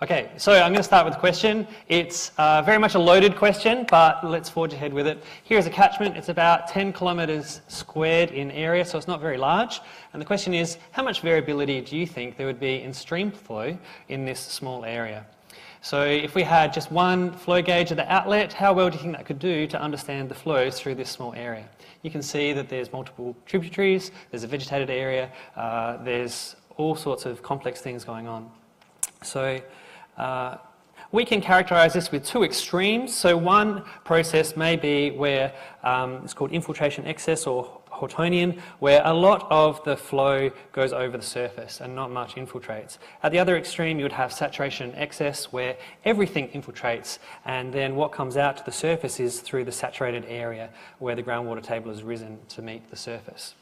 Okay, so I'm going to start with a question. It's very much a loaded question, but let's forge ahead with it. Here's a catchment. It's about 10 kilometres squared in area, so it's not very large. And the question is, how much variability do you think there would be in stream flow in this small area? So if we had just one flow gauge at the outlet, how well do you think that could do to understand the flows through this small area? You can see that there's multiple tributaries, there's a vegetated area, there's all sorts of complex things going on. So we can characterise this with two extremes. So one process may be where it's called infiltration excess or Hortonian, where a lot of the flow goes over the surface and not much infiltrates. At the other extreme, you would have saturation excess, where everything infiltrates, and then what comes out to the surface is through the saturated area where the groundwater table has risen to meet the surface.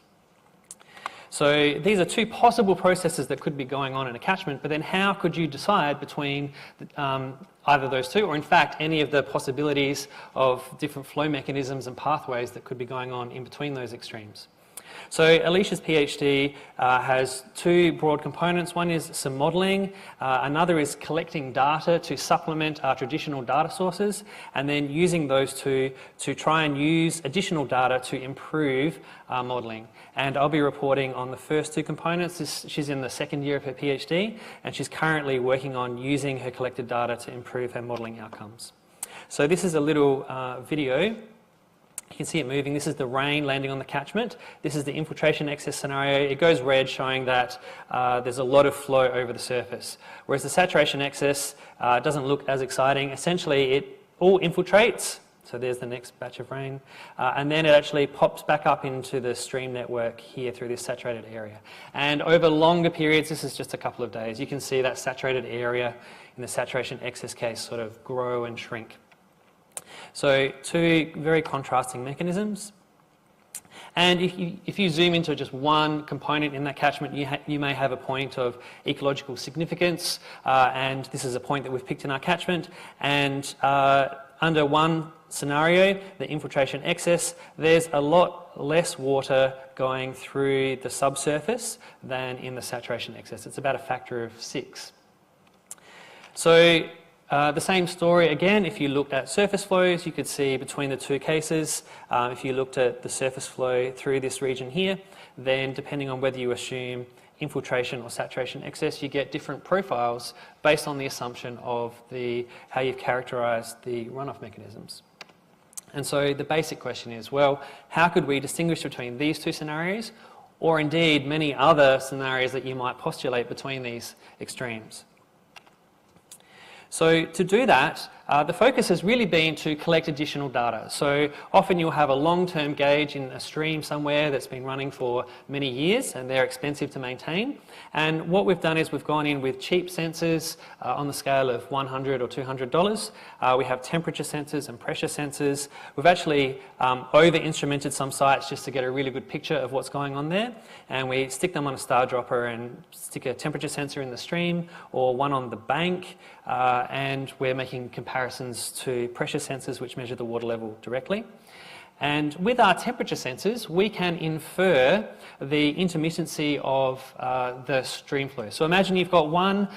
So these are two possible processes that could be going on in a catchment, but then how could you decide between either those two, or in fact any of the possibilities of different flow mechanisms and pathways that could be going on in between those extremes? So Alicia's PhD has two broad components. One is some modelling, another is collecting data to supplement our traditional data sources, and then using those two to try and use additional data to improve our modelling. And I'll be reporting on the first two components. She's in the second year of her PhD, and she's currently working on using her collected data to improve her modelling outcomes. So this is a little video. You can see it moving. This is the rain landing on the catchment. This is the infiltration excess scenario. It goes red, showing that there's a lot of flow over the surface. Whereas the saturation excess doesn't look as exciting. Essentially, it all infiltrates. So there's the next batch of rain. And then it actually pops back up into the stream network here through this saturated area. And over longer periods, this is just a couple of days, you can see that saturated area in the saturation excess case sort of grow and shrink. So two very contrasting mechanisms. And if you zoom into just one component in that catchment, you may have a point of ecological significance, and this is a point that we've picked in our catchment. And under one scenario, the infiltration excess, there's a lot less water going through the subsurface than in the saturation excess. It's about a factor of 6. So the same story again, if you looked at surface flows, you could see between the two cases, if you looked at the surface flow through this region here, then depending on whether you assume infiltration or saturation excess, you get different profiles based on the assumption of how you've characterised the runoff mechanisms. And so the basic question is, well, how could we distinguish between these two scenarios, or indeed many other scenarios that you might postulate between these extremes? So to do that, the focus has really been to collect additional data. So often you'll have a long-term gauge in a stream somewhere that's been running for many years, and they're expensive to maintain. And what we've done is we've gone in with cheap sensors on the scale of $100 or $200. We have temperature sensors and pressure sensors. We've actually over-instrumented some sites just to get a really good picture of what's going on there. And we stick them on a star dropper and stick a temperature sensor in the stream or one on the bank, and we're making comparisons to pressure sensors which measure the water level directly. And with our temperature sensors, we can infer the intermittency of the stream flow. So imagine you've got one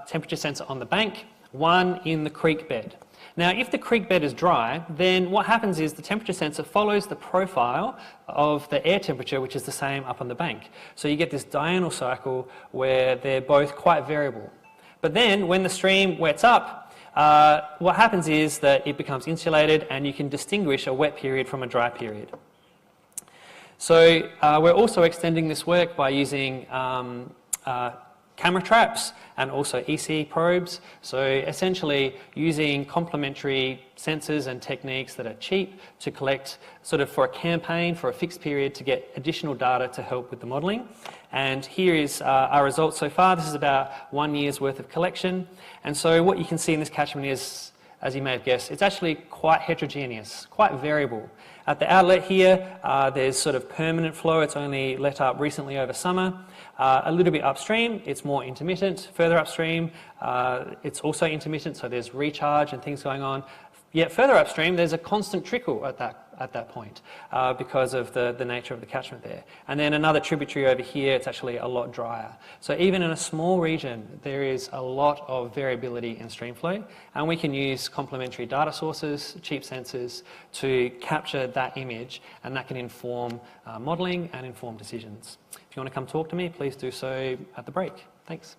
temperature sensor on the bank, one in the creek bed. Now, if the creek bed is dry, then what happens is the temperature sensor follows the profile of the air temperature, which is the same up on the bank. So you get this diurnal cycle where they're both quite variable. But then when the stream wets up, what happens is that it becomes insulated and you can distinguish a wet period from a dry period. So we're also extending this work by using camera traps and also EC probes. So essentially using complementary sensors and techniques that are cheap to collect sort of for a campaign, for a fixed period, to get additional data to help with the modelling. And here is our results so far. This is about 1 year's worth of collection. And so what you can see in this catchment is, as you may have guessed, it's actually quite heterogeneous, quite variable. At the outlet here, there's sort of permanent flow. It's only let up recently over summer. A little bit upstream, it's more intermittent. Further upstream, it's also intermittent, so there's recharge and things going on. Yet further upstream, there's a constant trickle at at that point because of the nature of the catchment there. And then another tributary over here, it's actually a lot drier. So even in a small region, there is a lot of variability in stream flow, and we can use complementary data sources, cheap sensors, to capture that image, and that can inform modelling and inform decisions. If you want to come talk to me, please do so at the break. Thanks.